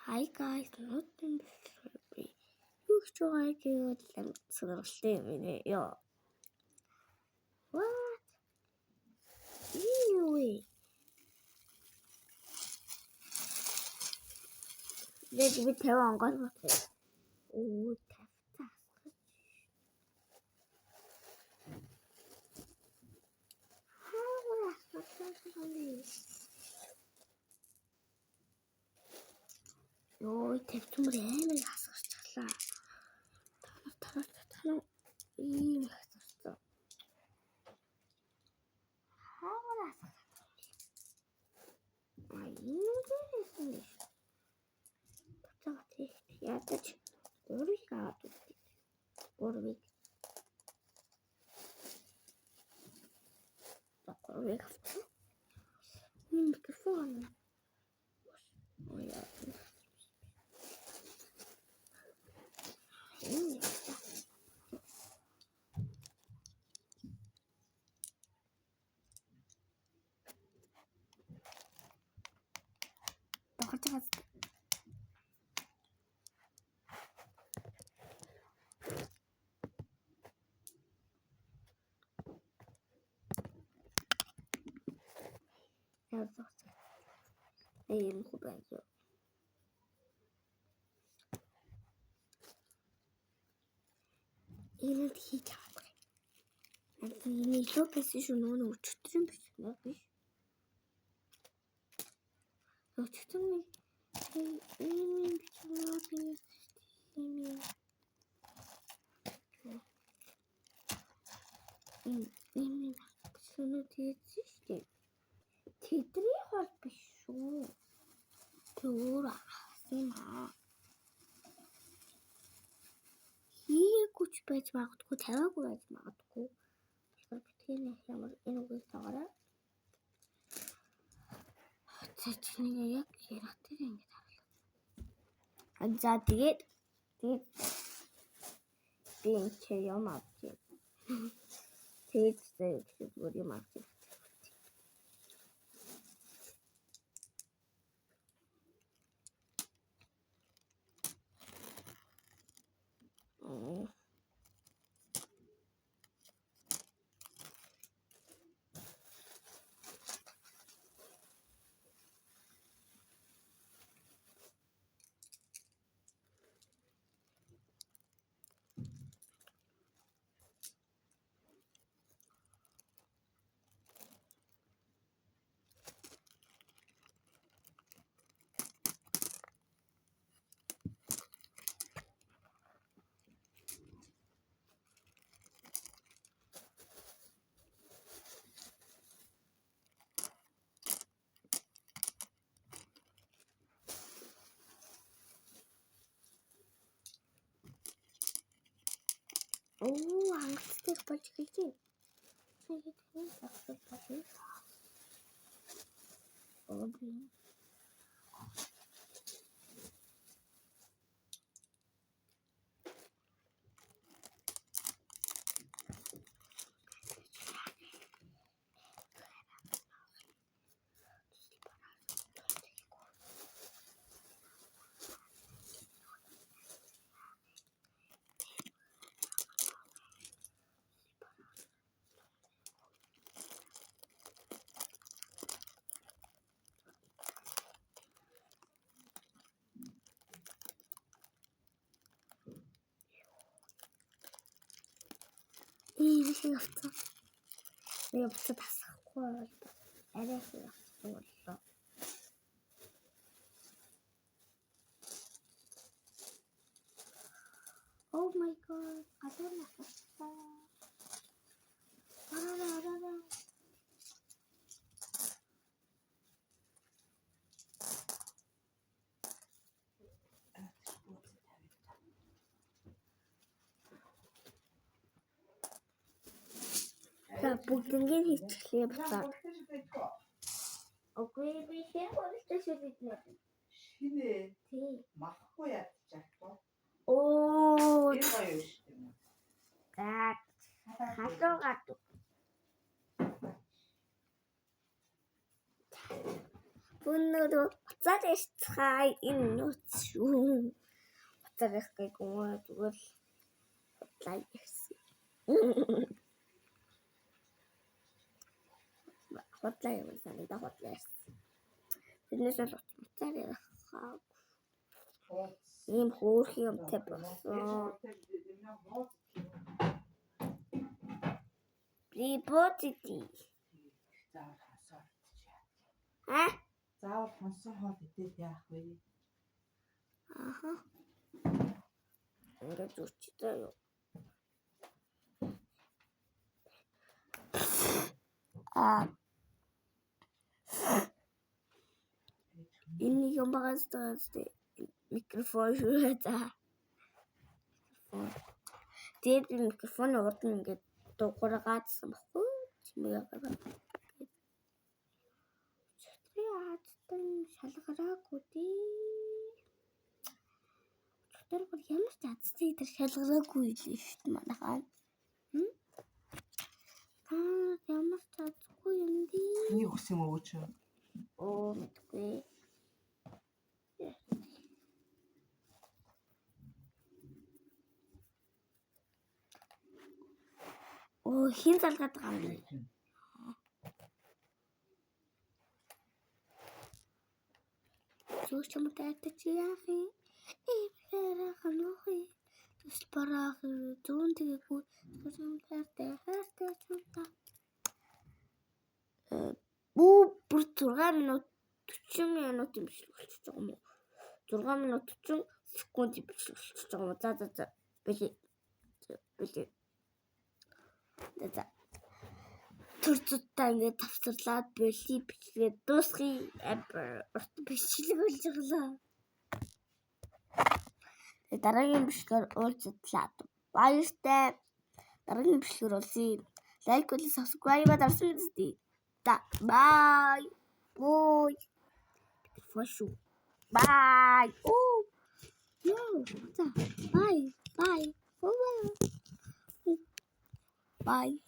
Hi guys, nothing free. You try to them surrounding me. Yo. What? Anyway. Let me tell on God what it. Oh, Йоо, тавьчмар амар хасгарчлаа. Танаа ийм хасгарсан. Хаагаар хасгарсан. Ийм дээрсэн биш. Буцаад ядаж өөрийг аваад үзье. Өөрийг. Өөрийг авчих. Микрофон. Ой яа. Тохирцгаас ийм хубаан. Энэ хийж авахгүй. Энэ лопес шүү нөө өчтөр юм биш нөө биш. Өчтөр нэг ийм бичмаа би ийм сүнүүд хийсэн шүү. Тэдний хол биш шүү. Өөр юм аа. Хийгүйч байж магадгүй, тавиагүй байж магадгүй. Тэгэхээр битгий ямар энэ үгийг таараа. Цэцний яг ярах тэр ингэж харлаа. За тэгээд би энэ юм авчих. Тэгээд зүгээр юм авчих. Oo, хангалттай болж хэлээ. Тэгээд энэ авах болно. Окей. Ийм авсан. Яг буцаад асахгүй бол арай их авсан боллоо. Oh my god. Гадар насаа. Араа. Бүгднийг хийчихлээ буцаад. Окей, би хэмээн шийднэ. Шинэ. Тий. Махгүй ядчих тоо. Oo. Энэ гоё шүү дээ. Хатуугаад. Бүннүүд буцаад Яшцгай энэ нууц шүү. Батарх гэгөө зүгээр хутлаа ярьсан. Хутлаа явуулсан да хутлаа ярьсан. Тэрнээс бол утмаар ярахаа. Ийм хөөрхөн юмтай болсон. Припотити. Заавал хонсон хоол идээд яах вэ? Аха. Ингээд зүрчтэй юу? Энэ юм багаас таарстай микрофон шүү за. Тэгээд микрофон урд нь ингээд дуурайгаадсан баггүй. Чимээгаа. Чөтгөрийн шалгараагүй дээ. Чөтгөр ямар ч азтай дээр шалгараагүй л шүү дээ манайхаа. Ямар ч азгүй юм дээ. Таны өгс юм өөч. Оо мэдгүй. Оо хин залгаад байгаа юм бэ? Зүгч юм таатай чи яах юм? Ханохи. Түс барах зүүн тэгээгүй зүгч юм таатай хайртай чамта. Бүр 6 минут 40 минут юм шиг болчихж байгаа юм уу? 6 минут 40 секунд юм шиг болчихж байгаа юм уу? За. Бэлээ. За. Төрцөдтэй ингээд тавцарлаад бэлий бичлэгээ дуусгий. Урт бичлэг болж байгаа. Дараагийн бичлэгээр уулзлаа. Баяртай. Дараагийн бичлэгээр уулзъя. Лайк болон subscribe дарсан үстэй. За. Bye. Ой. Фошу. Bye. Оо. Яа. За. Bye. Bye. Bye.